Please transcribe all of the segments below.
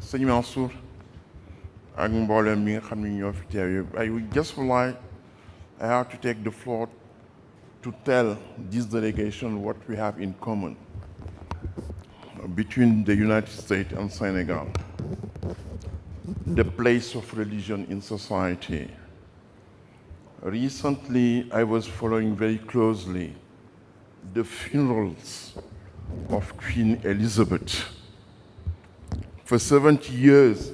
sëñ Mansour ak mboolem mi nga xam ne ñoo fi teew yëpp I would just like I have to take the floor to tell this delegation what we have in common between the United States and Senegal, the place of religion in society. Recently, I was following very closely the funerals of Queen Elizabeth. For 70 years,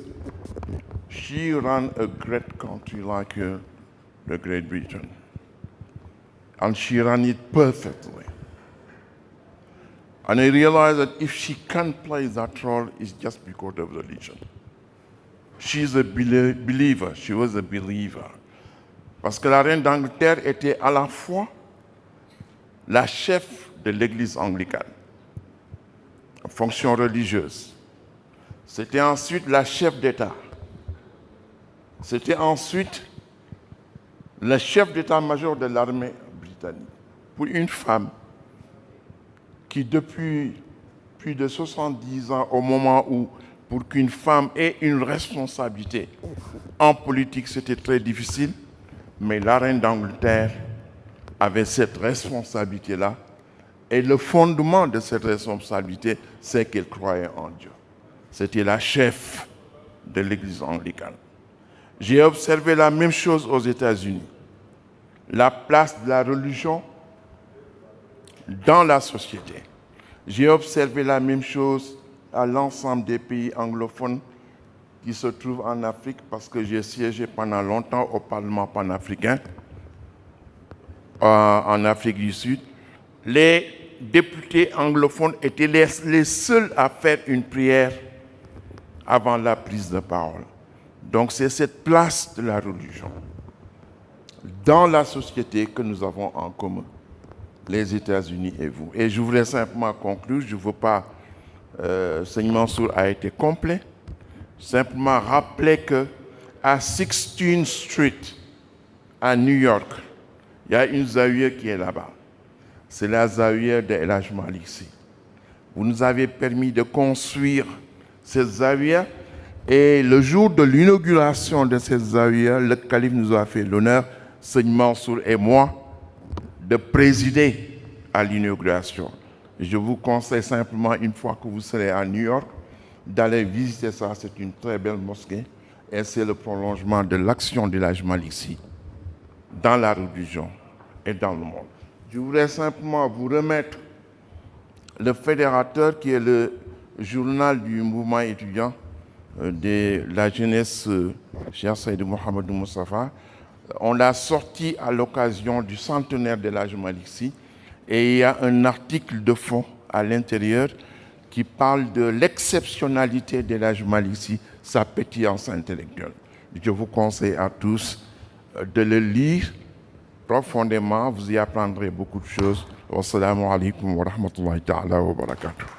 she ran a great country like the Great Britain. And she ran it perfectly. And I realized that if she can't play that role, it's just because of religion. She's a believer, she was a believer. Parce que la reine d'Angleterre était à la fois la chef de l'église anglicane, en fonction religieuse. C'était ensuite la chef d'État. C'était ensuite le chef d'état-major de l'armée britannique. Pour une femme qui, depuis plus de 70 ans, au moment où, pour qu'une femme ait une responsabilité en politique, c'était très difficile, mais la reine d'Angleterre avait cette responsabilité-là. Et le fondement de cette responsabilité, c'est qu'elle croyait en Dieu. C'était la chef de l'église anglicane. J'ai observé la même chose aux États-Unis. La place de la religion dans la société. J'ai observé la même chose à l'ensemble des pays anglophones qui se trouvent en Afrique parce que j'ai siégé pendant longtemps au Parlement panafricain en Afrique du Sud. Les députés anglophones étaient les seuls à faire une prière avant la prise de parole. Donc c'est cette place de la religion dans la société que nous avons en commun, les États-Unis et vous. Et je voudrais simplement conclure, je ne veux pas, Seigneur Mansour a été complet, simplement rappeler qu'à 16th Street, à New York, il y a une zawiya qui est là-bas. C'est la zawiya de El Hadj Malick Sy. Vous nous avez permis de construire cette zawiya et le jour de l'inauguration de cette zawiya, le calife nous a fait l'honneur, Seigneur Mansour et moi, de présider à l'inauguration. Je vous conseille simplement, une fois que vous serez à New York, d'aller visiter ça. C'est une très belle mosquée et c'est le prolongement de l'action de El Hadj Malick Sy dans la religion et dans le monde. Je voudrais simplement vous remettre le fédérateur qui est le journal du mouvement étudiant de la jeunesse Cheikh Seydou Mouhamadou Moustapha. On l'a sorti à l'occasion du centenaire de El Hadj Malick Sy et il y a un article de fond à l'intérieur qui parle de l'exceptionnalité de El Hadj Malick Sy, sa pétillance intellectuelle. Je vous conseille à tous de le lire profondément, vous y apprendrez beaucoup de choses. Wassalamu alaikum wa rahmatullahi ta'ala wa barakatuh.